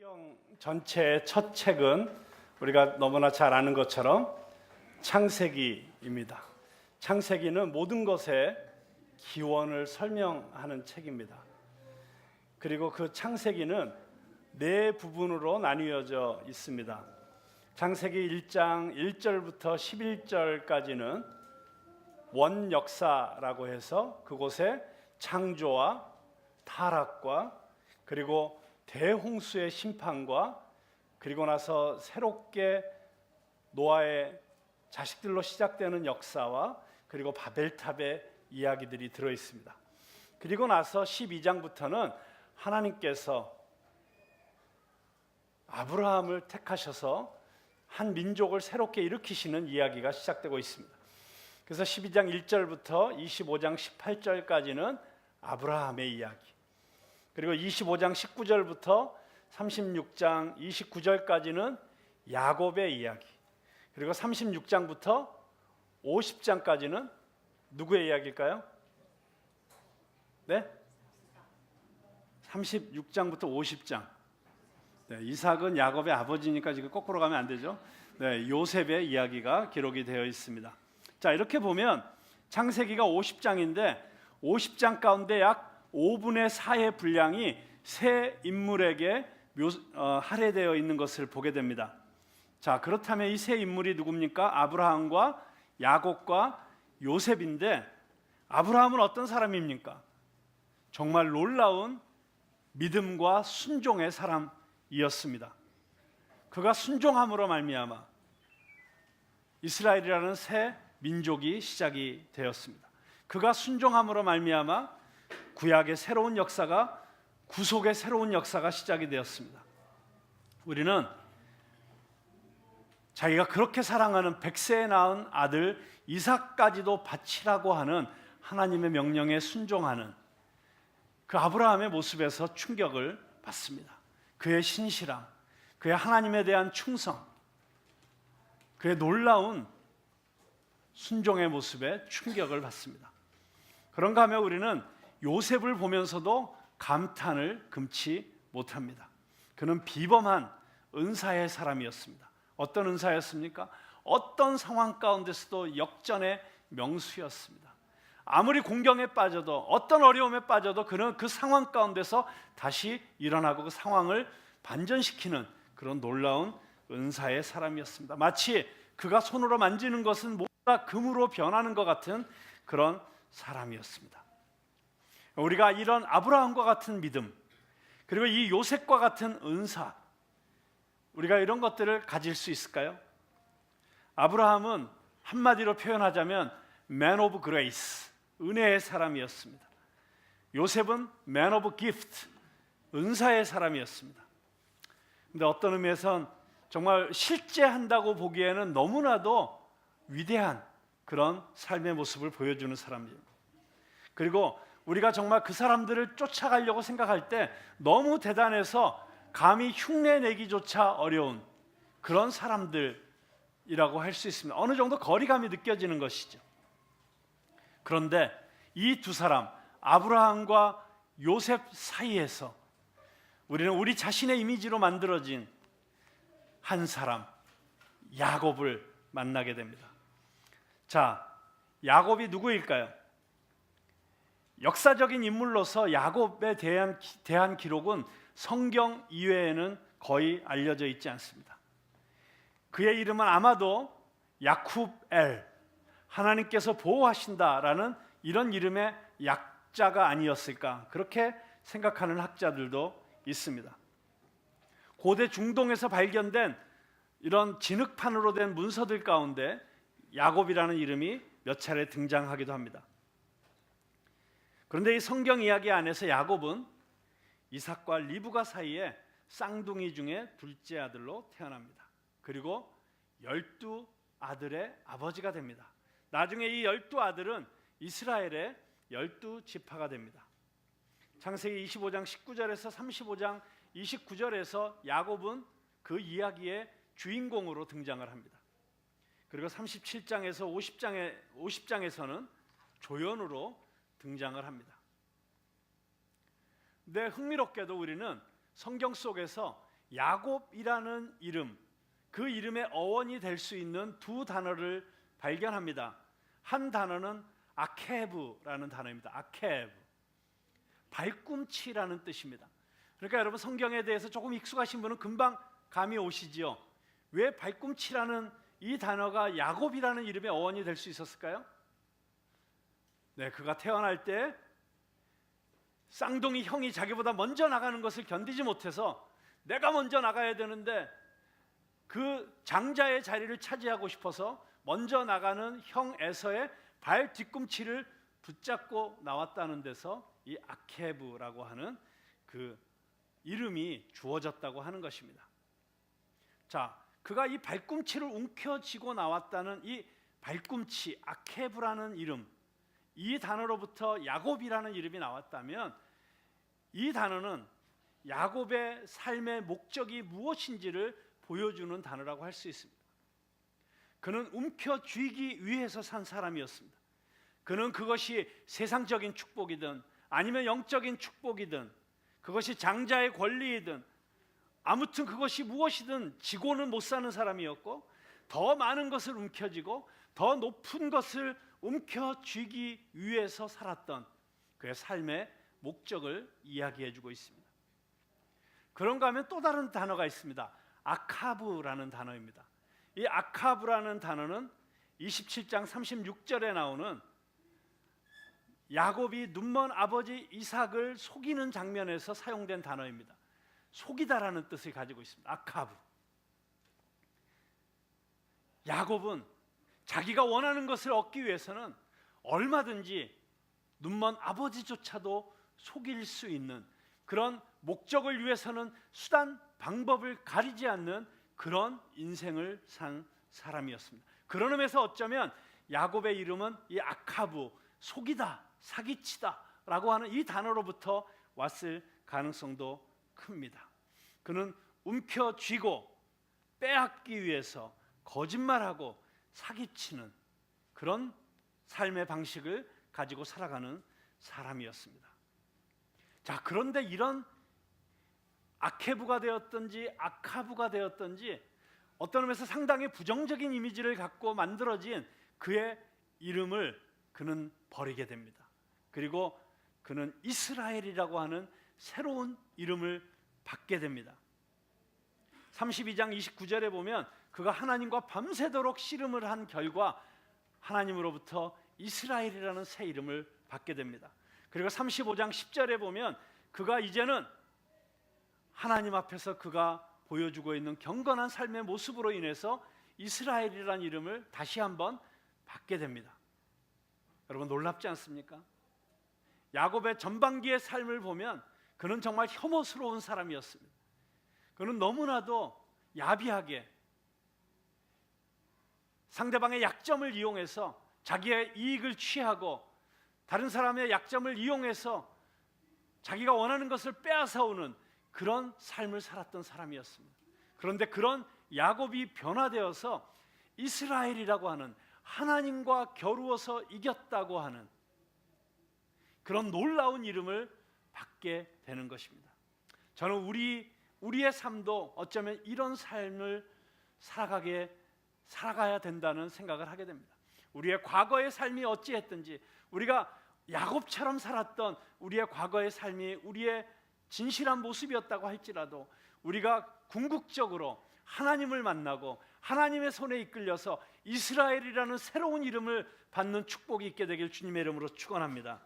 성경 전체의 첫 책은 우리가 너무나 잘 아는 것처럼 창세기입니다. 창세기는 모든 것의 기원을 설명하는 책입니다. 그리고 그 창세기는 네 부분으로 나뉘어져 있습니다. 창세기 1장 1절부터 11절까지는 원역사라고 해서 그곳에 창조와 타락과 그리고 대홍수의 심판과 그리고 나서 새롭게 노아의 자식들로 시작되는 역사와 그리고 바벨탑의 이야기들이 들어 있습니다. 그리고 나서 12장부터는 하나님께서 아브라함을 택하셔서 한 민족을 새롭게 일으키시는 이야기가 시작되고 있습니다. 그래서 12장 1절부터 25장 18절까지는 아브라함의 이야기, 그리고 25장 19절부터 36장 29절까지는 야곱의 이야기, 그리고 36장부터 50장까지는 누구의 이야기일까요? 네? 36장부터 50장. 네, 이삭은 야곱의 아버지니까 지금 거꾸로 가면 안 되죠. 네, 요셉의 이야기가 기록이 되어 있습니다. 자, 이렇게 보면 창세기가 50장인데 50장 가운데 약 5분의 4의 분량이 세 인물에게 할애되어 있는 것을 보게 됩니다. 자, 그렇다면 이 세 인물이 누굽니까? 아브라함과 야곱과 요셉인데, 아브라함은 어떤 사람입니까? 정말 놀라운 믿음과 순종의 사람이었습니다. 그가 순종함으로 말미암아 이스라엘이라는 새 민족이 시작이 되었습니다. 그가 순종함으로 말미암아 구약의 새로운 역사가, 구속의 새로운 역사가 시작이 되었습니다. 우리는 자기가 그렇게 사랑하는 100세에 낳은 아들 이삭까지도 바치라고 하는 하나님의 명령에 순종하는 그 아브라함의 모습에서 충격을 받습니다. 그의 신실함, 그의 하나님에 대한 충성, 그의 놀라운 순종의 모습에 충격을 받습니다. 그런가 하면 우리는 요셉을 보면서도 감탄을 금치 못합니다. 그는 비범한 은사의 사람이었습니다. 어떤 은사였습니까? 어떤 상황 가운데서도 역전의 명수였습니다. 아무리 공경에 빠져도, 어떤 어려움에 빠져도 그는 그 상황 가운데서 다시 일어나고 그 상황을 반전시키는 그런 놀라운 은사의 사람이었습니다. 마치 그가 손으로 만지는 것은 모두 다 금으로 변하는 것 같은 그런 사람이었습니다. 우리가 이런 아브라함과 같은 믿음, 그리고 이 요셉과 같은 은사, 우리가 이런 것들을 가질 수 있을까요? 아브라함은 한마디로 표현하자면 Man of Grace, 은혜의 사람이었습니다. 요셉은 Man of Gift, 은사의 사람이었습니다. 그런데 어떤 의미에선 정말 실제한다고 보기에는 너무나도 위대한 그런 삶의 모습을 보여주는 사람이에요. 그리고 우리가 정말 그 사람들을 쫓아가려고 생각할 때 너무 대단해서 감히 흉내내기조차 어려운 그런 사람들이라고 할 수 있습니다. 어느 정도 거리감이 느껴지는 것이죠. 그런데 이 두 사람, 아브라함과 요셉 사이에서 우리는 우리 자신의 이미지로 만들어진 한 사람, 야곱을 만나게 됩니다. 자, 야곱이 누구일까요? 역사적인 인물로서 야곱에 대한 기록은 성경 이외에는 거의 알려져 있지 않습니다. 그의 이름은 아마도 야쿱엘, 하나님께서 보호하신다라는 이런 이름의 약자가 아니었을까, 그렇게 생각하는 학자들도 있습니다. 고대 중동에서 발견된 이런 진흙판으로 된 문서들 가운데 야곱이라는 이름이 몇 차례 등장하기도 합니다. 그런데 이 성경 이야기 안에서 야곱은 이삭과 리브가 사이에 쌍둥이 중에 둘째 아들로 태어납니다. 그리고 12아들의 아버지가 됩니다. 나중에 이 12아들은 이스라엘의 12지파가 됩니다. 창세기 25장 19절에서 35장 29절에서 야곱은 그 이야기의 주인공으로 등장을 합니다. 그리고 37장에서 50장에서는 조연으로 등장을 합니다. 근데 흥미롭게도 우리는 성경 속에서 야곱이라는 이름, 그 이름의 어원이 될 수 있는 두 단어를 발견합니다. 한 단어는 아케브라는 단어입니다. 아케브, 발꿈치라는 뜻입니다. 그러니까 여러분 성경에 대해서 조금 익숙하신 분은 금방 감이 오시지요. 왜 발꿈치라는 이 단어가 야곱이라는 이름의 어원이 될 수 있었을까요? 네, 그가 태어날 때 쌍둥이 형이 자기보다 먼저 나가는 것을 견디지 못해서 내가 먼저 나가야 되는데 그 장자의 자리를 차지하고 싶어서 먼저 나가는 형 에서의 발 뒤꿈치를 붙잡고 나왔다는 데서 이 아케브라고 하는 그 이름이 주어졌다고 하는 것입니다. 자, 그가 이 발꿈치를 움켜쥐고 나왔다는 이 발꿈치, 아케브라는 이름, 이 단어로부터 야곱이라는 이름이 나왔다면 이 단어는 야곱의 삶의 목적이 무엇인지를 보여주는 단어라고 할 수 있습니다. 그는 움켜쥐기 위해서 산 사람이었습니다. 그는 그것이 세상적인 축복이든 아니면 영적인 축복이든 그것이 장자의 권리이든 아무튼 그것이 무엇이든 지고는 못 사는 사람이었고 더 많은 것을 움켜쥐고 더 높은 것을 움켜쥐기 위해서 살았던 그의 삶의 목적을 이야기해주고 있습니다. 그런가 하면 또 다른 단어가 있습니다. 아카브라는 단어입니다. 이 아카브라는 단어는 27장 36절에 나오는 야곱이 눈먼 아버지 이삭을 속이는 장면에서 사용된 단어입니다. 속이다라는 뜻을 가지고 있습니다. 아카브. 야곱은 자기가 원하는 것을 얻기 위해서는 얼마든지 눈먼 아버지조차도 속일 수 있는 그런 목적을 위해서는 수단, 방법을 가리지 않는 그런 인생을 산 사람이었습니다. 그런 의미에서 어쩌면 야곱의 이름은 이 아카브, 속이다, 사기치다 라고 하는 이 단어로부터 왔을 가능성도 큽니다. 그는 움켜쥐고 빼앗기 위해서 거짓말하고 사기치는 그런 삶의 방식을 가지고 살아가는 사람이었습니다. 자, 그런데 이런 아케브가 되었든지 아카브가 되었든지 어떤 의미에서 상당히 부정적인 이미지를 갖고 만들어진 그의 이름을 그는 버리게 됩니다. 그리고 그는 이스라엘이라고 하는 새로운 이름을 받게 됩니다. 32장 29절에 보면 그가 하나님과 밤새도록 씨름을 한 결과 하나님으로부터 이스라엘이라는 새 이름을 받게 됩니다. 그리고 35장 10절에 보면 그가 이제는 하나님 앞에서 그가 보여주고 있는 경건한 삶의 모습으로 인해서 이스라엘이라는 이름을 다시 한번 받게 됩니다. 여러분 놀랍지 않습니까? 야곱의 전반기의 삶을 보면 그는 정말 혐오스러운 사람이었습니다. 그는 너무나도 야비하게 상대방의 약점을 이용해서 자기의 이익을 취하고 다른 사람의 약점을 이용해서 자기가 원하는 것을 빼앗아오는 그런 삶을 살았던 사람이었습니다. 그런데 그런 야곱이 변화되어서 이스라엘이라고 하는 하나님과 겨루어서 이겼다고 하는 그런 놀라운 이름을 받게 되는 것입니다. 저는 우리의 삶도 어쩌면 이런 삶을 살아가야 된다는 생각을 하게 됩니다. 우리의 과거의 삶이 어찌했든지 우리가 야곱처럼 살았던 우리의 과거의 삶이 우리의 진실한 모습이었다고 할지라도 우리가 궁극적으로 하나님을 만나고 하나님의 손에 이끌려서 이스라엘이라는 새로운 이름을 받는 축복이 있게 되길 주님의 이름으로 축원합니다.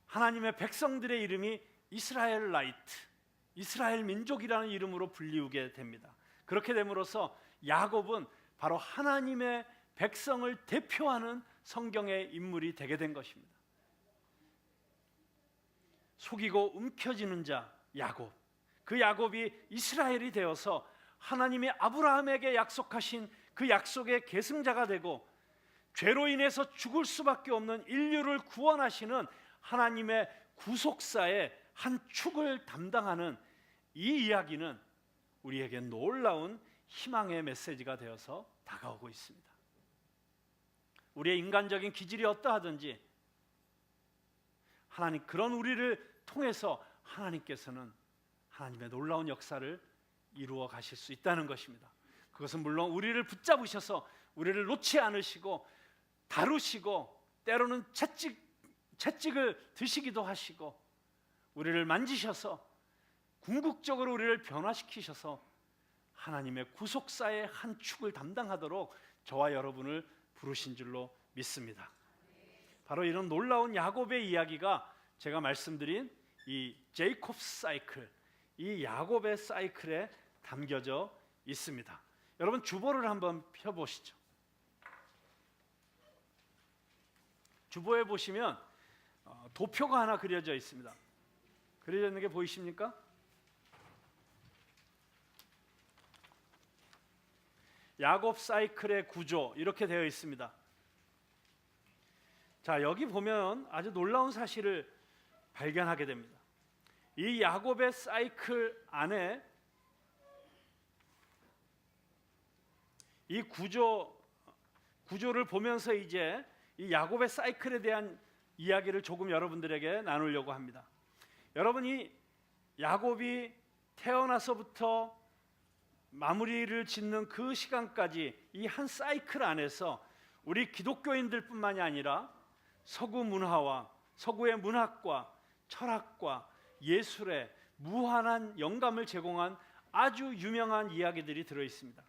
하나님의 백성들의 이름이 이스라엘라이트, 이스라엘 민족이라는 이름으로 불리우게 됩니다. 그렇게 됨으로써 야곱은 바로 하나님의 백성을 대표하는 성경의 인물이 되게 된 것입니다. 속이고 움켜쥐는 자 야곱, 그 야곱이 이스라엘이 되어서 하나님이 아브라함에게 약속하신 그 약속의 계승자가 되고 죄로 인해서 죽을 수밖에 없는 인류를 구원하시는 하나님의 구속사의 한 축을 담당하는 이 이야기는 우리에게 놀라운 희망의 메시지가 되어서 다가오고 있습니다. 우리의 인간적인 기질이 어떠하든지 하나님 그런 우리를 통해서 하나님께서는 하나님의 놀라운 역사를 이루어 가실 수 있다는 것입니다. 그것은 물론 우리를 붙잡으셔서 우리를 놓지 않으시고 다루시고 때로는 채찍을 드시기도 하시고 우리를 만지셔서 궁극적으로 우리를 변화시키셔서 하나님의 구속사의 한 축을 담당하도록 저와 여러분을 부르신 줄로 믿습니다. 바로 이런 놀라운 야곱의 이야기가 제가 말씀드린 이 제이콥 사이클, 이 야곱의 사이클에 담겨져 있습니다. 여러분 주보를 한번 펴보시죠. 주보에 보시면 도표가 하나 그려져 있습니다. 그려져 있는 게 보이십니까? 야곱 사이클의 구조 이렇게 되어 있습니다. 자, 여기 보면 아주 놀라운 사실을 발견하게 됩니다. 이 야곱의 사이클 안에 이 구조를 보면서 이제 이 야곱의 사이클에 대한 이야기를 조금 여러분들에게 나누려고 합니다. 여러분이 야곱이 태어나서부터 마무리를 짓는 그 시간까지 이 한 사이클 안에서 우리 기독교인들뿐만이 아니라 서구 문화와 서구의 문학과 철학과 예술에 무한한 영감을 제공한 아주 유명한 이야기들이 들어 있습니다.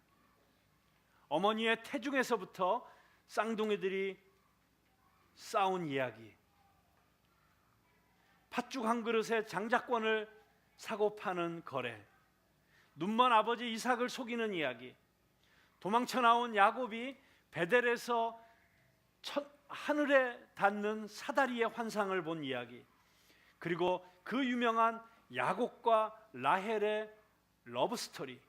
어머니의 태중에서부터 쌍둥이들이 싸운 이야기, 팥죽 한 그릇에 장자권을 사고 파는 거래, 눈먼 아버지 이삭을 속이는 이야기, 도망쳐 나온 야곱이 베델에서 하늘에 닿는 사다리의 환상을 본 이야기, 그리고 그 유명한 야곱과 라헬의 러브스토리,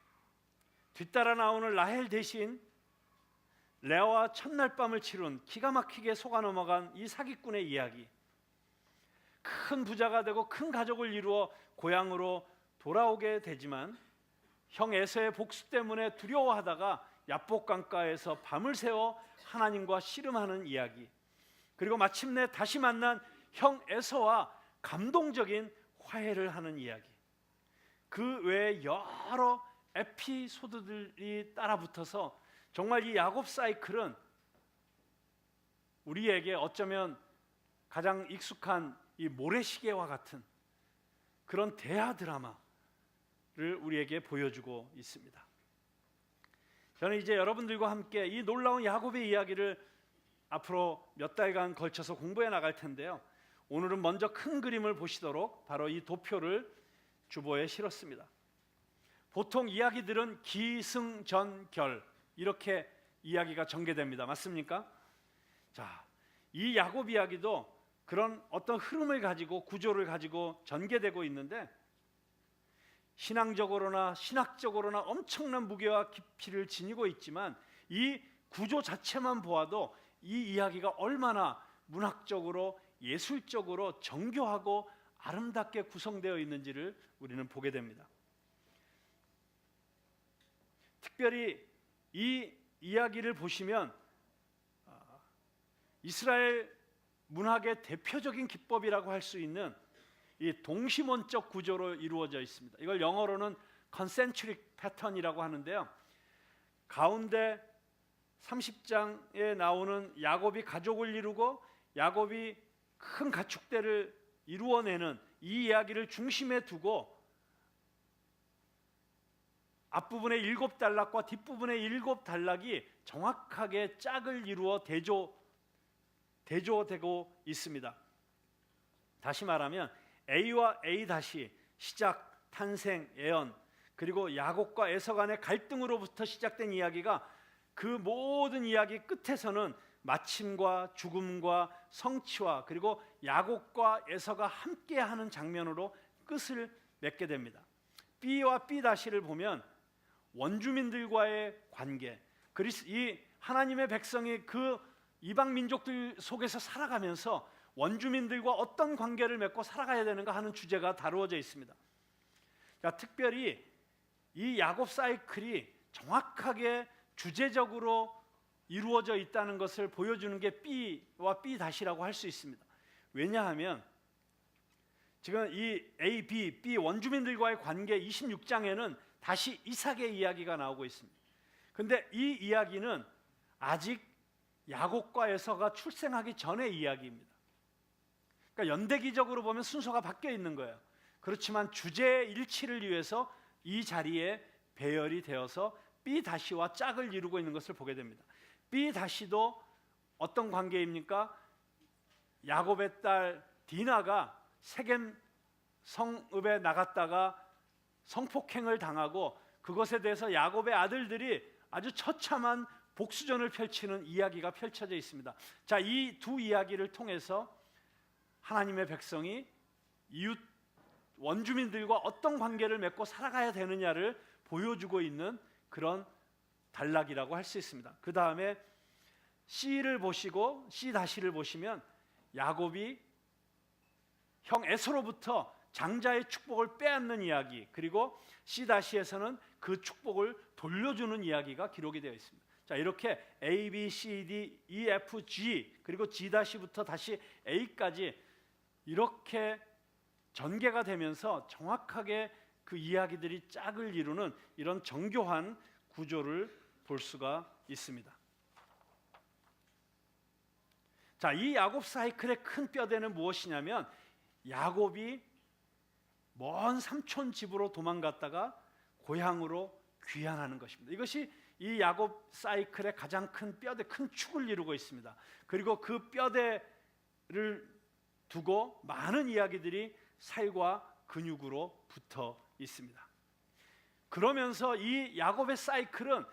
뒤따라 나오는 라헬 대신 레아와 첫날 밤을 치룬 기가 막히게 속아 넘어간 이 사기꾼의 이야기, 큰 부자가 되고 큰 가족을 이루어 고향으로 돌아오게 되지만 형 에서의 복수 때문에 두려워하다가 야복 강가에서 밤을 새워 하나님과 씨름하는 이야기, 그리고 마침내 다시 만난 형 에서와 감동적인 화해를 하는 이야기, 그 외에 여러 에피소드들이 따라붙어서 정말 이 야곱 사이클은 우리에게 어쩌면 가장 익숙한 이 모래시계와 같은 그런 대하 드라마를 우리에게 보여주고 있습니다. 저는 이제 여러분들과 함께 이 놀라운 야곱의 이야기를 앞으로 몇 달간 걸쳐서 공부해 나갈 텐데요. 오늘은 먼저 큰 그림을 보시도록 바로 이 도표를 주보에 실었습니다. 보통 이야기들은 기승전결 이렇게 이야기가 전개됩니다. 맞습니까? 자, 이 야곱 이야기도 그런 어떤 흐름을 가지고 구조를 가지고 전개되고 있는데 신앙적으로나 신학적으로나 엄청난 무게와 깊이를 지니고 있지만 이 구조 자체만 보아도 이 이야기가 얼마나 문학적으로 예술적으로 정교하고 아름답게 구성되어 있는지를 우리는 보게 됩니다. 특별히 이 이야기를 보시면 이스라엘 문학의 대표적인 기법이라고 할 수 있는 이 동심원적 구조로 이루어져 있습니다. 이걸 영어로는 concentric pattern이라고 하는데요. 가운데 30장에 나오는 야곱이 가족을 이루고 야곱이 큰 가축대를 이루어내는 이 이야기를 중심에 두고 앞부분의 7단락과 뒷부분의 7단락이 정확하게 짝을 이루어 대조되고 있습니다. 다시 말하면 A와 A 다시 시작, 탄생, 애언, 그리고 야곱과 에서 간의 갈등으로부터 시작된 이야기가 그 모든 이야기 끝에서는 마침과 죽음과 성취와 그리고 야곱과 에서가 함께하는 장면으로 끝을 맺게 됩니다. B와 B 다시를 보면 원주민들과의 관계, 이 하나님의 백성이 그 이방 민족들 속에서 살아가면서 원주민들과 어떤 관계를 맺고 살아가야 되는가 하는 주제가 다루어져 있습니다. 자, 특별히 이 야곱 사이클이 정확하게 주제적으로 이루어져 있다는 것을 보여주는 게 B와 B 다시라고 할 수 있습니다. 왜냐하면 지금 이 A, B 원주민들과의 관계 26장에는 다시 이삭의 이야기가 나오고 있습니다. 근데 이 이야기는 아직 야곱과 에서가 출생하기 전의 이야기입니다. 그러니까 연대기적으로 보면 순서가 바뀌어 있는 거예요. 그렇지만 주제의 일치를 위해서 이 자리에 배열이 되어서 B다시와 짝을 이루고 있는 것을 보게 됩니다. B다시도 어떤 관계입니까? 야곱의 딸 디나가 세겜 성읍에 나갔다가 성폭행을 당하고 그것에 대해서 야곱의 아들들이 아주 처참한 복수전을 펼치는 이야기가 펼쳐져 있습니다. 자, 이 두 이야기를 통해서 하나님의 백성이 이웃 원주민들과 어떤 관계를 맺고 살아가야 되느냐를 보여주고 있는 그런 단락이라고 할 수 있습니다. 그 다음에 C를 보시고 C-를 보시면 야곱이 형 에서로부터 장자의 축복을 빼앗는 이야기, 그리고 C-에서는 그 축복을 돌려주는 이야기가 기록이 되어 있습니다. 자, 이렇게 A, B, C, D, E, F, G 그리고 G-부터 다시 A까지 이렇게 전개가 되면서 정확하게 그 이야기들이 짝을 이루는 이런 정교한 구조를 볼 수가 있습니다. 자, 이 야곱 사이클의 큰 뼈대는 무엇이냐면 야곱이 먼 삼촌 집으로 도망갔다가 고향으로 귀환하는 것입니다. 이것이 이 야곱 사이클의 가장 큰 뼈대, 큰 축을 이루고 있습니다. 그리고 그 뼈대를 두고 많은 이야기들이 살과 근육으로 붙어 있습니다. 그러면서 이 야곱의 사이클은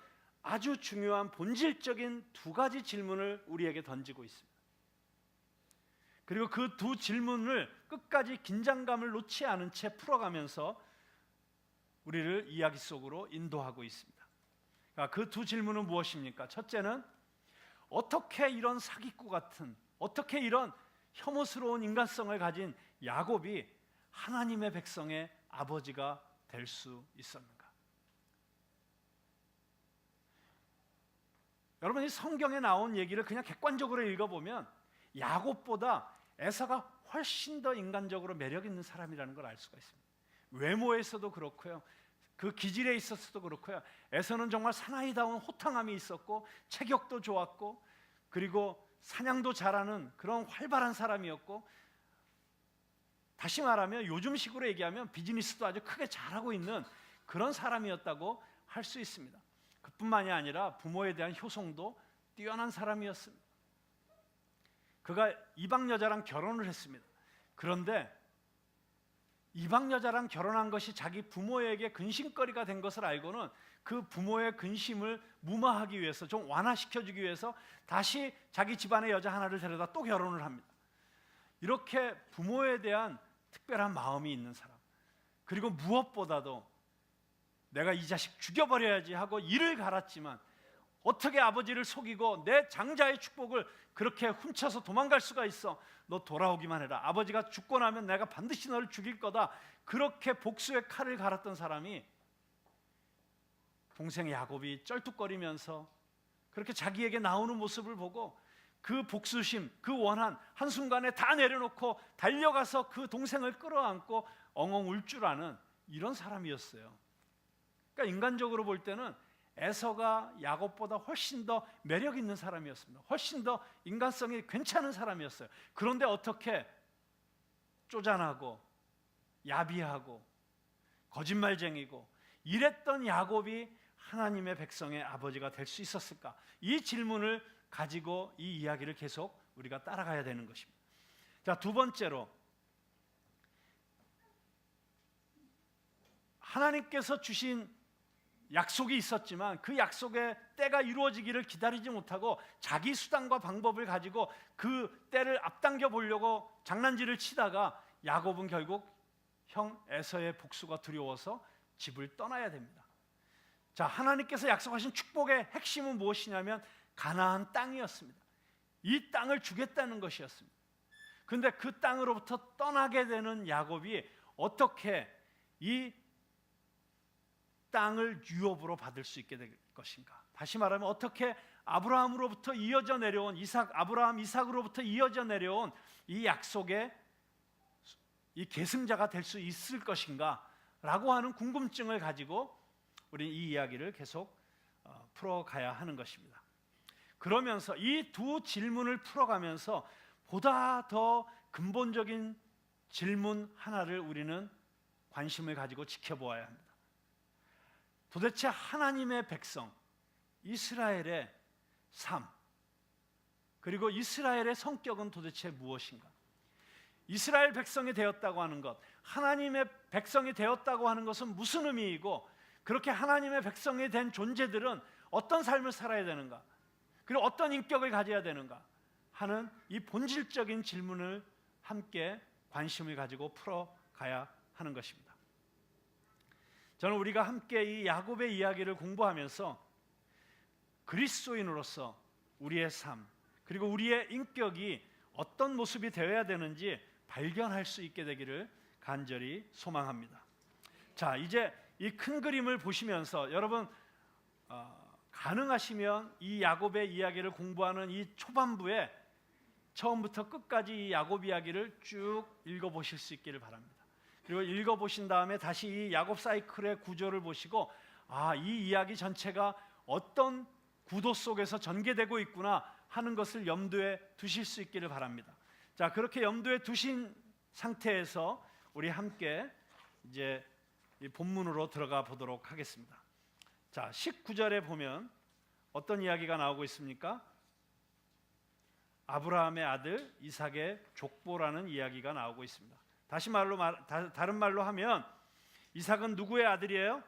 아주 중요한 본질적인 두 가지 질문을 우리에게 던지고 있습니다. 그리고 그 두 질문을 끝까지 긴장감을 놓지 않은 채 풀어가면서 우리를 이야기 속으로 인도하고 있습니다. 그 두 질문은 무엇입니까? 첫째는 어떻게 이런 사기꾼 같은, 어떻게 이런 혐오스러운 인간성을 가진 야곱이 하나님의 백성의 아버지가 될 수 있었는가? 여러분, 이 성경에 나온 얘기를 그냥 객관적으로 읽어보면 야곱보다 에서가 훨씬 더 인간적으로 매력 있는 사람이라는 걸 알 수가 있습니다. 외모에서도 그렇고요, 그 기질에 있어서도 그렇고요. 에서는 정말 사나이다운 호탕함이 있었고 체격도 좋았고 그리고 사냥도 잘하는 그런 활발한 사람이었고, 다시 말하면 요즘식으로 얘기하면 비즈니스도 아주 크게 잘하고 있는 그런 사람이었다고 할 수 있습니다. 그뿐만이 아니라 부모에 대한 효성도 뛰어난 사람이었습니다. 그가 이방 여자랑 결혼을 했습니다. 그런데 이방 여자랑 결혼한 것이 자기 부모에게 근심거리가 된 것을 알고는 그 부모의 근심을 무마하기 위해서, 좀 완화시켜주기 위해서 다시 자기 집안의 여자 하나를 데려다 또 결혼을 합니다. 이렇게 부모에 대한 특별한 마음이 있는 사람, 그리고 무엇보다도 내가 이 자식 죽여버려야지 하고 이를 갈았지만 어떻게 아버지를 속이고 내 장자의 축복을 그렇게 훔쳐서 도망갈 수가 있어? 너 돌아오기만 해라. 아버지가 죽고 나면 내가 반드시 너를 죽일 거다. 그렇게 복수의 칼을 갈았던 사람이 동생 야곱이 쩔뚝거리면서 그렇게 자기에게 나오는 모습을 보고 그 복수심, 그 원한 한순간에 다 내려놓고 달려가서 그 동생을 끌어안고 엉엉 울 줄 아는 이런 사람이었어요. 그러니까 인간적으로 볼 때는 에서가 야곱보다 훨씬 더 매력 있는 사람이었습니다. 훨씬 더 인간성이 괜찮은 사람이었어요. 그런데 어떻게 쪼잔하고 야비하고 거짓말쟁이고 이랬던 야곱이 하나님의 백성의 아버지가 될 수 있었을까? 이 질문을 가지고 이 이야기를 계속 우리가 따라가야 되는 것입니다. 자, 두 번째로 하나님께서 주신 약속이 있었지만 그 약속의 때가 이루어지기를 기다리지 못하고 자기 수단과 방법을 가지고 그 때를 앞당겨 보려고 장난질을 치다가 야곱은 결국 형 에서의 복수가 두려워서 집을 떠나야 됩니다. 자, 하나님께서 약속하신 축복의 핵심은 무엇이냐면 가나안 땅이었습니다. 이 땅을 주겠다는 것이었습니다. 그런데 그 땅으로부터 떠나게 되는 야곱이 어떻게 이 땅을 유업으로 받을 수 있게 될 것인가? 다시 말하면 어떻게 아브라함으로부터 이어져 내려온 아브라함 이삭으로부터 이어져 내려온 이 약속의 이 계승자가 될 수 있을 것인가? 라고 하는 궁금증을 가지고 우리는 이 이야기를 계속 풀어가야 하는 것입니다. 그러면서 이 두 질문을 풀어가면서 보다 더 근본적인 질문 하나를 우리는 관심을 가지고 지켜보아야 합니다. 도대체 하나님의 백성, 이스라엘의 삶, 그리고 이스라엘의 성격은 도대체 무엇인가? 이스라엘 백성이 되었다고 하는 것, 하나님의 백성이 되었다고 하는 것은 무슨 의미이고, 그렇게 하나님의 백성이 된 존재들은 어떤 삶을 살아야 되는가, 그리고 어떤 인격을 가져야 되는가 하는 이 본질적인 질문을 함께 관심을 가지고 풀어가야 하는 것입니다. 저는 우리가 함께 이 야곱의 이야기를 공부하면서 그리스도인으로서 우리의 삶, 그리고 우리의 인격이 어떤 모습이 되어야 되는지 발견할 수 있게 되기를 간절히 소망합니다. 자, 이제 이 큰 그림을 보시면서 여러분 가능하시면 이 야곱의 이야기를 공부하는 이 초반부에 처음부터 끝까지 이 야곱 이야기를 쭉 읽어보실 수 있기를 바랍니다. 그리고 읽어보신 다음에 다시 이 야곱 사이클의 구조를 보시고 이 이야기 전체가 어떤 구도 속에서 전개되고 있구나 하는 것을 염두에 두실 수 있기를 바랍니다. 자, 그렇게 염두에 두신 상태에서 우리 함께 이제 이 본문으로 들어가 보도록 하겠습니다. 자, 19절에 보면 어떤 이야기가 나오고 있습니까? 아브라함의 아들 이삭의 족보라는 이야기가 나오고 있습니다. 다른 말로 하면 이삭은 누구의 아들이에요?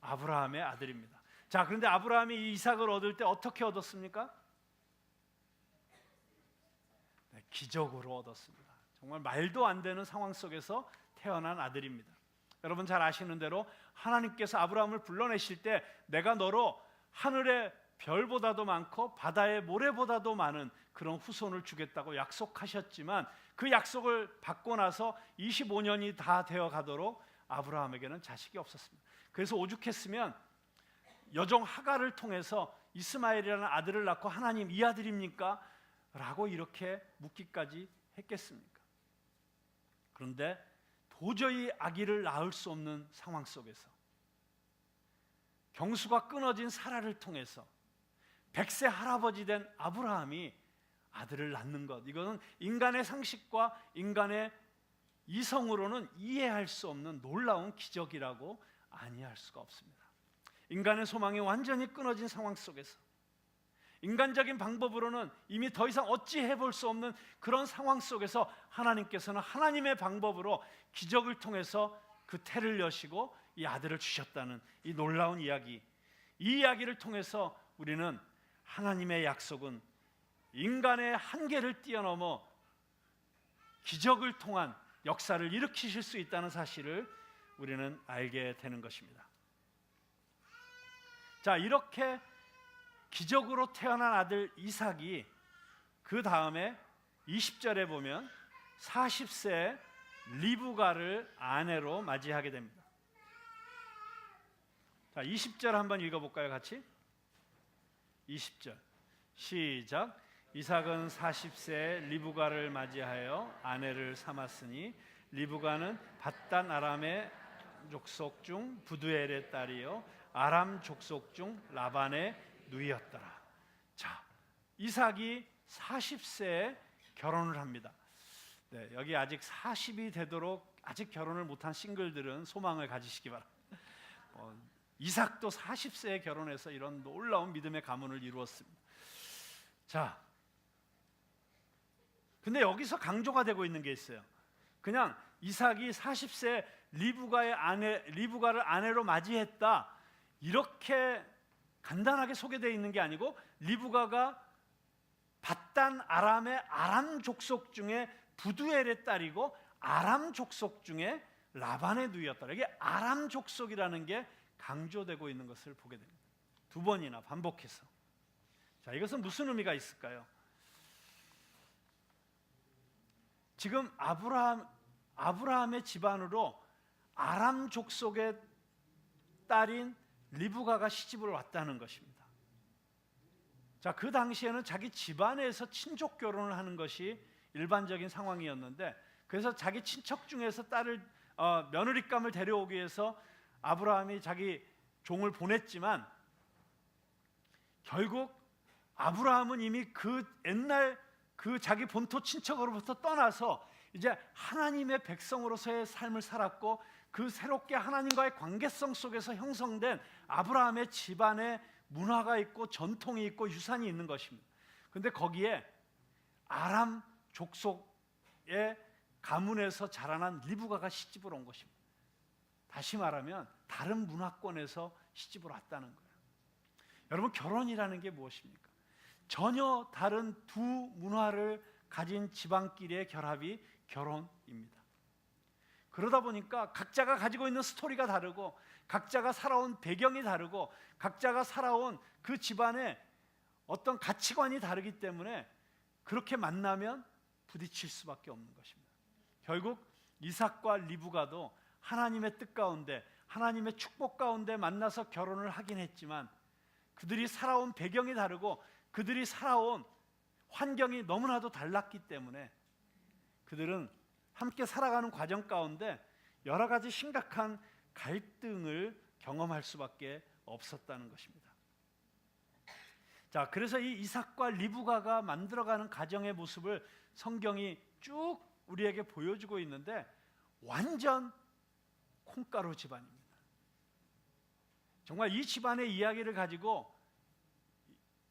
아브라함의 아들입니다. 자, 그런데 아브라함이 이 이삭을 얻을 때 어떻게 얻었습니까? 네, 기적으로 얻었습니다. 정말 말도 안 되는 상황 속에서 태어난 아들입니다. 여러분 잘 아시는 대로 하나님께서 아브라함을 불러내실 때 내가 너로 하늘의 별보다도 많고 바다의 모래보다도 많은 그런 후손을 주겠다고 약속하셨지만 그 약속을 받고 나서 25년이 다 되어 가도록 아브라함에게는 자식이 없었습니다. 그래서 오죽했으면 여종 하갈을 통해서 이스마엘이라는 아들을 낳고 하나님 이 아들입니까? 라고 이렇게 묻기까지 했겠습니까? 그런데 도저히 아기를 낳을 수 없는 상황 속에서 경수가 끊어진 사라를 통해서 100세 할아버지 된 아브라함이 아들을 낳는 것, 이거는 인간의 상식과 인간의 이성으로는 이해할 수 없는 놀라운 기적이라고 아니할 수가 없습니다. 인간의 소망이 완전히 끊어진 상황 속에서 인간적인 방법으로는 이미 더 이상 어찌해 볼 수 없는 그런 상황 속에서 하나님께서는 하나님의 방법으로 기적을 통해서 그 태를 여시고 이 아들을 주셨다는 이 놀라운 이야기, 이 이야기를 통해서 우리는 하나님의 약속은 인간의 한계를 뛰어넘어 기적을 통한 역사를 일으키실 수 있다는 사실을 우리는 알게 되는 것입니다. 자, 이렇게 기적으로 태어난 아들 이삭이 그 다음에 20절에 보면 40세에 리브가를 아내로 맞이하게 됩니다. 자, 20절 한번 읽어볼까요, 같이? 20절 시작. 이삭은 40세에 리브가를 맞이하여 아내를 삼았으니 리브가는 밧단 아람의 족속 중 부두엘의 딸이요 아람 족속 중 라반의 누이였더라. 자, 이삭이 40세에 결혼을 합니다. 네, 여기 아직 40이 되도록 아직 결혼을 못한 싱글들은 소망을 가지시기 바랍니다. 이삭도 40세에 결혼해서 이런 놀라운 믿음의 가문을 이루었습니다. 자, 근데 여기서 강조가 되고 있는 게 있어요. 그냥 이삭이 40세에 리브가를 아내로 맞이했다 이렇게 간단하게 소개되어 있는 게 아니고 리브가가 밧단 아람의 아람 족속 중에 부두엘의 딸이고 아람 족속 중에 라반의 누이였다. 이게 아람 족속이라는 게 강조되고 있는 것을 보게 됩니다. 두 번이나 반복해서. 자, 이것은 무슨 의미가 있을까요? 지금 아브라함의 집안으로 아람 족속의 딸인 리브가가 시집을 왔다는 것입니다. 자, 그 당시에는 자기 집안에서 친족 결혼을 하는 것이 일반적인 상황이었는데 그래서 자기 친척 중에서 며느리감을 데려오기 위해서 아브라함이 자기 종을 보냈지만 결국 아브라함은 이미 그 옛날 그 자기 본토 친척으로부터 떠나서 이제 하나님의 백성으로서의 삶을 살았고, 그 새롭게 하나님과의 관계성 속에서 형성된 아브라함의 집안에 문화가 있고 전통이 있고 유산이 있는 것입니다. 그런데 거기에 아람 족속의 가문에서 자라난 리브가가 시집을 온 것입니다. 다시 말하면 다른 문화권에서 시집을 왔다는 거예요. 여러분, 결혼이라는 게 무엇입니까? 전혀 다른 두 문화를 가진 집안끼리의 결합이 결혼입니다. 그러다 보니까 각자가 가지고 있는 스토리가 다르고, 각자가 살아온 배경이 다르고, 각자가 살아온 그 집안의 어떤 가치관이 다르기 때문에 그렇게 만나면 부딪힐 수밖에 없는 것입니다. 결국 이삭과 리브가도 하나님의 뜻 가운데, 하나님의 축복 가운데 만나서 결혼을 하긴 했지만, 그들이 살아온 배경이 다르고 그들이 살아온 환경이 너무나도 달랐기 때문에 그들은 함께 살아가는 과정 가운데 여러 가지 심각한 갈등을 경험할 수밖에 없었다는 것입니다. 자, 그래서 이 이삭과 리브가가 만들어가는 가정의 모습을 성경이 쭉 우리에게 보여주고 있는데, 완전 콩가루 집안입니다. 정말 이 집안의 이야기를 가지고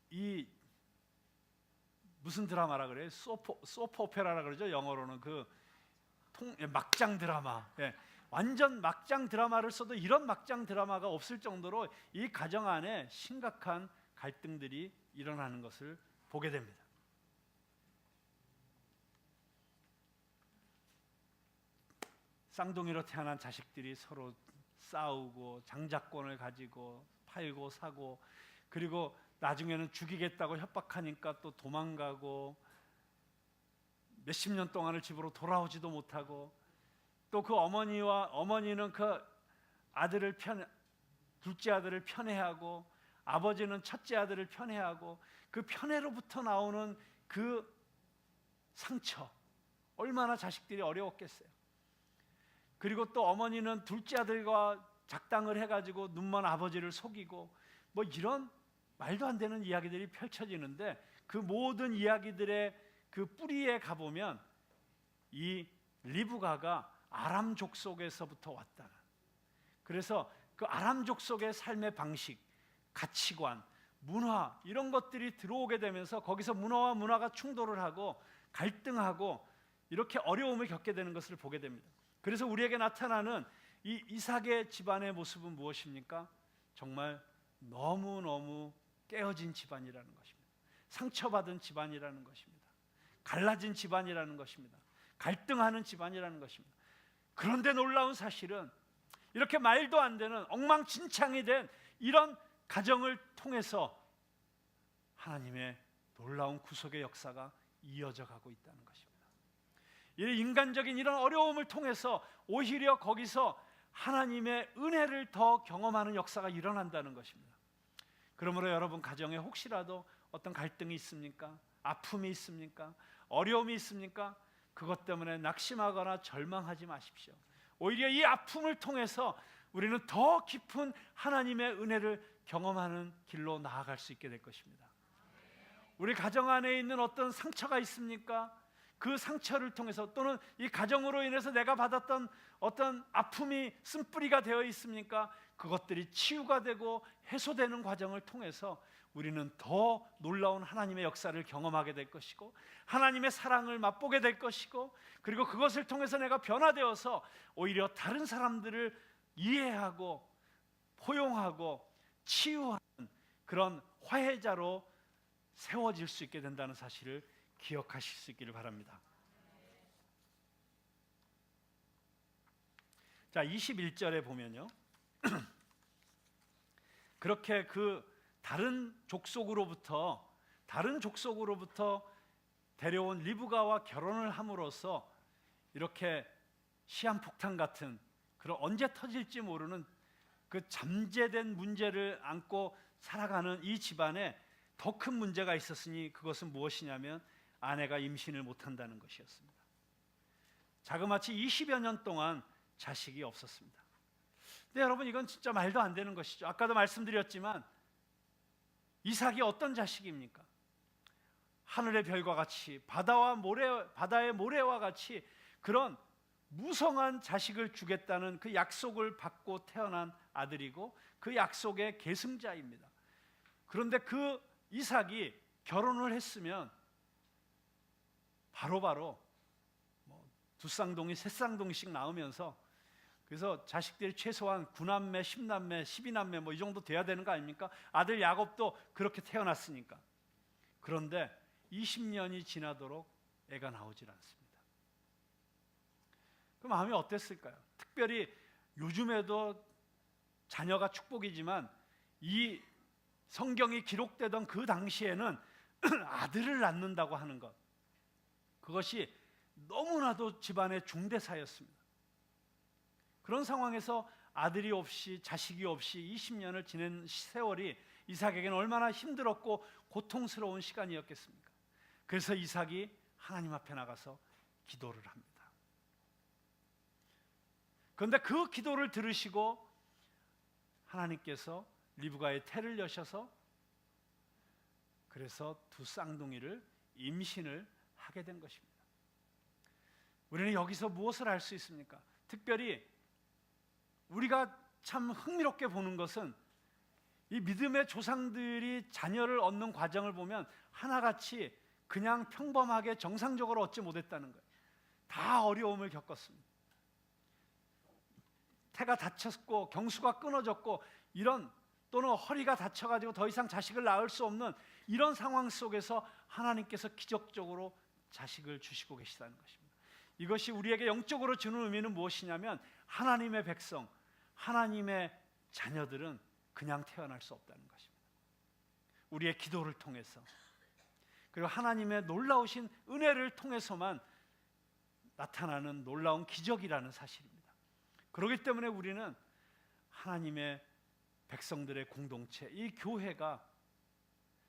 이 무슨 드라마라 그래요? 소프 오페라라 그러죠. 영어로는 막장 드라마. 예. 완전 막장 드라마를 써도 이런 막장 드라마가 없을 정도로 이 가정 안에 심각한 갈등들이 일어나는 것을 보게 됩니다. 쌍둥이로 태어난 자식들이 서로 싸우고 장자권을 가지고 팔고 사고, 그리고 나중에는 죽이겠다고 협박하니까 또 도망가고, 몇십 년 동안을 집으로 돌아오지도 못하고, 또 그 어머니는 그 둘째 아들을 편애하고, 아버지는 첫째 아들을 편애하고, 그 편애로부터 나오는 그 상처, 얼마나 자식들이 어려웠겠어요. 그리고 또 어머니는 둘째 아들과 작당을 해가지고 눈먼 아버지를 속이고, 뭐 이런 말도 안 되는 이야기들이 펼쳐지는데, 그 모든 이야기들의 그 뿌리에 가보면 이 리브가가 아람 족속에서부터 왔다. 그래서 그 아람 족속의 삶의 방식, 가치관, 문화, 이런 것들이 들어오게 되면서 거기서 문화와 문화가 충돌을 하고 갈등하고 이렇게 어려움을 겪게 되는 것을 보게 됩니다. 그래서 우리에게 나타나는 이 이삭의 집안의 모습은 무엇입니까? 정말 너무너무 깨어진 집안이라는 것입니다. 상처받은 집안이라는 것입니다. 갈라진 집안이라는 것입니다. 갈등하는 집안이라는 것입니다. 그런데 놀라운 사실은 이렇게 말도 안 되는 엉망진창이 된 이런 가정을 통해서 하나님의 놀라운 구속의 역사가 이어져 가고 있다는 것입니다. 이 인간적인 이런 어려움을 통해서 오히려 거기서 하나님의 은혜를 더 경험하는 역사가 일어난다는 것입니다. 그러므로 여러분 가정에 혹시라도 어떤 갈등이 있습니까? 아픔이 있습니까? 어려움이 있습니까? 그것 때문에 낙심하거나 절망하지 마십시오. 오히려 이 아픔을 통해서 우리는 더 깊은 하나님의 은혜를 경험하는 길로 나아갈 수 있게 될 것입니다. 우리 가정 안에 있는 어떤 상처가 있습니까? 그 상처를 통해서, 또는 이 가정으로 인해서 내가 받았던 어떤 아픔이 쓴뿌리가 되어 있습니까? 그것들이 치유가 되고 해소되는 과정을 통해서 우리는 더 놀라운 하나님의 역사를 경험하게 될 것이고, 하나님의 사랑을 맛보게 될 것이고, 그리고 그것을 통해서 내가 변화되어서 오히려 다른 사람들을 이해하고 포용하고 치유하는 그런 화해자로 세워질 수 있게 된다는 사실을 기억하실 수 있기를 바랍니다. 자, 21절에 보면요, 그렇게 그 다른 족속으로부터 데려온 리브가와 결혼을 함으로써 이렇게 시한폭탄 같은, 그런 언제 터질지 모르는 그 잠재된 문제를 안고 살아가는 이 집안에 더 큰 문제가 있었으니, 그것은 무엇이냐면 아내가 임신을 못한다는 것이었습니다. 자그마치 20여 년 동안 자식이 없었습니다. 근데 여러분, 이건 진짜 말도 안 되는 것이죠. 아까도 말씀드렸지만 이삭이 어떤 자식입니까? 하늘의 별과 같이 바다의 모래와 같이 그런 무성한 자식을 주겠다는 그 약속을 받고 태어난 아들이고 그 약속의 계승자입니다. 그런데 그 이삭이 결혼을 했으면 바로바로 두 쌍둥이, 세 쌍둥이씩 낳으면서, 그래서 자식들이 최소한 9남매, 10남매, 12남매 이 정도 돼야 되는 거 아닙니까? 아들 야곱도 그렇게 태어났으니까. 그런데 20년이 지나도록 애가 나오질 않습니다. 그 마음이 어땠을까요? 특별히 요즘에도 자녀가 축복이지만 이 성경이 기록되던 그 당시에는 아들을 낳는다고 하는 것, 그것이 너무나도 집안의 중대사였습니다. 그런 상황에서 아들이 없이 자식이 없이 20년을 지낸 세월이 이삭에게는 얼마나 힘들었고 고통스러운 시간이었겠습니까? 그래서 이삭이 하나님 앞에 나가서 기도를 합니다. 그런데 그 기도를 들으시고 하나님께서 리브가의 태를 여셔서 그래서 두 쌍둥이를 임신을 하게 된 것입니다. 우리는 여기서 무엇을 알 수 있습니까? 특별히 우리가 참 흥미롭게 보는 것은 이 믿음의 조상들이 자녀를 얻는 과정을 보면 하나같이 그냥 평범하게 정상적으로 얻지 못했다는 거예요. 다 어려움을 겪었습니다. 태가 다쳤고 경수가 끊어졌고 이런, 또는 허리가 다쳐가지고 더 이상 자식을 낳을 수 없는 이런 상황 속에서 하나님께서 기적적으로 자식을 주시고 계시다는 것입니다. 이것이 우리에게 영적으로 주는 의미는 무엇이냐면 하나님의 백성, 하나님의 자녀들은 그냥 태어날 수 없다는 것입니다. 우리의 기도를 통해서, 그리고 하나님의 놀라우신 은혜를 통해서만 나타나는 놀라운 기적이라는 사실입니다. 그렇기 때문에 우리는 하나님의 백성들의 공동체, 이 교회가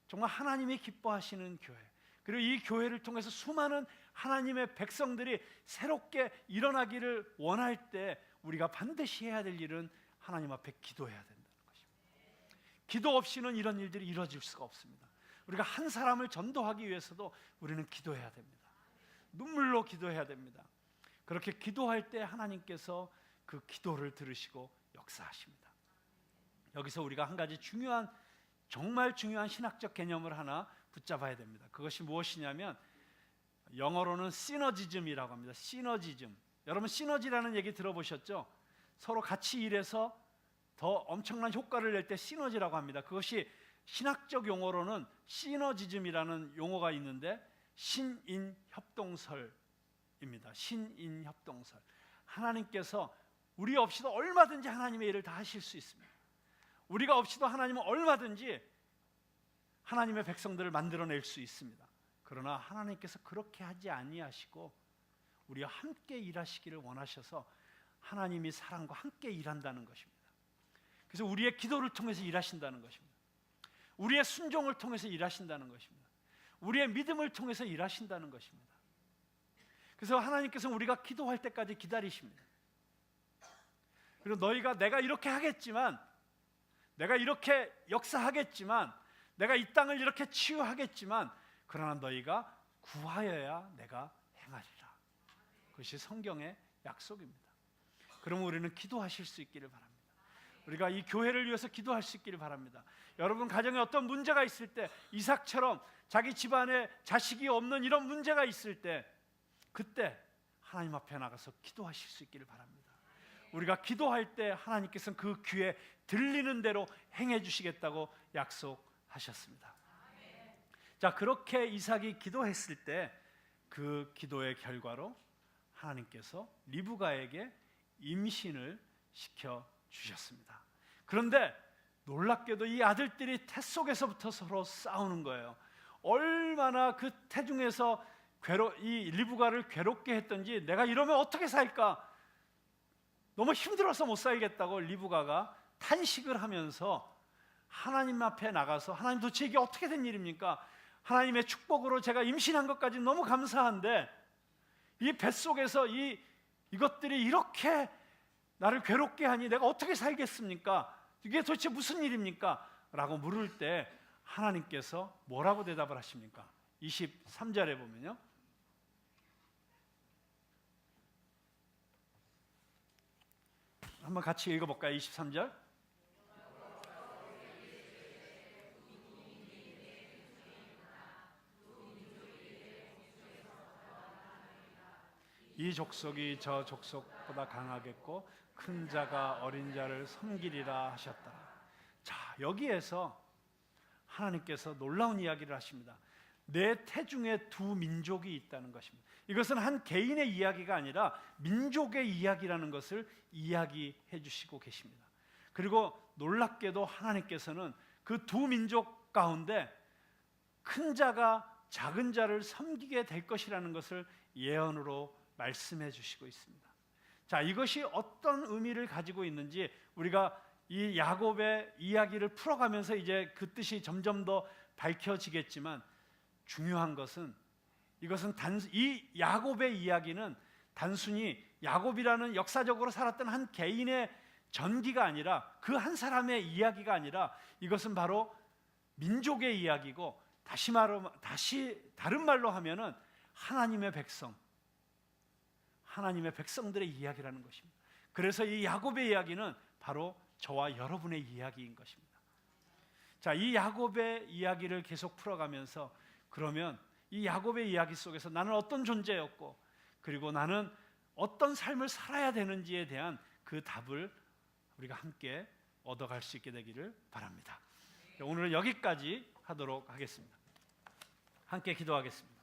정말 하나님이 기뻐하시는 교회, 그리고 이 교회를 통해서 수많은 하나님의 백성들이 새롭게 일어나기를 원할 때 우리가 반드시 해야 될 일은 하나님 앞에 기도해야 된다는 것입니다. 기도 없이는 이런 일들이 이루어질 수가 없습니다. 우리가 한 사람을 전도하기 위해서도 우리는 기도해야 됩니다. 눈물로 기도해야 됩니다. 그렇게 기도할 때 하나님께서 그 기도를 들으시고 역사하십니다. 여기서 우리가 한 가지 중요한, 정말 중요한 신학적 개념을 하나 붙잡아야 됩니다. 그것이 무엇이냐면 영어로는 시너지즘이라고 합니다. 시너지즘. 여러분, 시너지라는 얘기 들어보셨죠? 서로 같이 일해서 더 엄청난 효과를 낼 때 시너지라고 합니다. 그것이 신학적 용어로는 시너지즘이라는 용어가 있는데 신인협동설입니다. 신인협동설. 하나님께서 우리 없이도 얼마든지 하나님의 일을 다 하실 수 있습니다. 우리가 없이도 하나님은 얼마든지 하나님의 백성들을 만들어낼 수 있습니다. 그러나 하나님께서 그렇게 하지 아니하시고 우리와 함께 일하시기를 원하셔서 하나님이 사람과 함께 일한다는 것입니다. 그래서 우리의 기도를 통해서 일하신다는 것입니다. 우리의 순종을 통해서 일하신다는 것입니다. 우리의 믿음을 통해서 일하신다는 것입니다. 그래서 하나님께서 우리가 기도할 때까지 기다리십니다. 그리고 내가 이렇게 하겠지만, 내가 이렇게 역사하겠지만, 내가 이 땅을 이렇게 치유하겠지만, 그러나 너희가 구하여야 내가 행하리라. 그것이 성경의 약속입니다. 그러면 우리는 기도하실 수 있기를 바랍니다. 우리가 이 교회를 위해서 기도할 수 있기를 바랍니다. 여러분 가정에 어떤 문제가 있을 때, 이삭처럼 자기 집안에 자식이 없는 이런 문제가 있을 때, 그때 하나님 앞에 나가서 기도하실 수 있기를 바랍니다. 우리가 기도할 때 하나님께서는 그 귀에 들리는 대로 행해 주시겠다고 약속하셨습니다. 자, 그렇게 이삭이 기도했을 때 그 기도의 결과로 하나님께서 리브가에게 임신을 시켜 주셨습니다. 그런데 놀랍게도 이 아들들이 태 속에서부터 서로 싸우는 거예요. 얼마나 그 태중에서 이 리브가를 괴롭게 했던지, 내가 이러면 어떻게 살까? 너무 힘들어서 못 살겠다고 리브가가 탄식을 하면서 하나님 앞에 나가서, 하나님 도대체 이게 어떻게 된 일입니까? 하나님의 축복으로 제가 임신한 것까지 너무 감사한데 이 뱃속에서 이것들이 이렇게 나를 괴롭게 하니 내가 어떻게 살겠습니까? 이게 도대체 무슨 일입니까? 라고 물을 때 하나님께서 뭐라고 대답을 하십니까? 23절에 보면요, 한번 같이 읽어볼까요? 23절. 이 족속이 저 족속보다 강하겠고 큰 자가 어린 자를 섬기리라 하셨더라. 자, 여기에서 하나님께서 놀라운 이야기를 하십니다. 내 태중에 두 민족이 있다는 것입니다. 이것은 한 개인의 이야기가 아니라 민족의 이야기라는 것을 이야기해 주시고 계십니다. 그리고 놀랍게도 하나님께서는 그 두 민족 가운데 큰 자가 작은 자를 섬기게 될 것이라는 것을 예언으로 말씀해 주시고 있습니다. 자, 이것이 어떤 의미를 가지고 있는지 우리가 이 야곱의 이야기를 풀어가면서 이제 그 뜻이 점점 더 밝혀지겠지만, 중요한 것은 이것은 이 야곱의 이야기는 단순히 야곱이라는 역사적으로 살았던 한 개인의 전기가 아니라, 그 한 사람의 이야기가 아니라, 이것은 바로 민족의 이야기고, 다시 다른 말로 하면은 하나님의 백성들의 이야기라는 것입니다. 그래서 이 야곱의 이야기는 바로 저와 여러분의 이야기인 것입니다. 자, 이 야곱의 이야기를 계속 풀어가면서, 그러면 이 야곱의 이야기 속에서 나는 어떤 존재였고, 그리고 나는 어떤 삶을 살아야 되는지에 대한 그 답을 우리가 함께 얻어갈 수 있게 되기를 바랍니다. 오늘은 여기까지 하도록 하겠습니다. 함께 기도하겠습니다.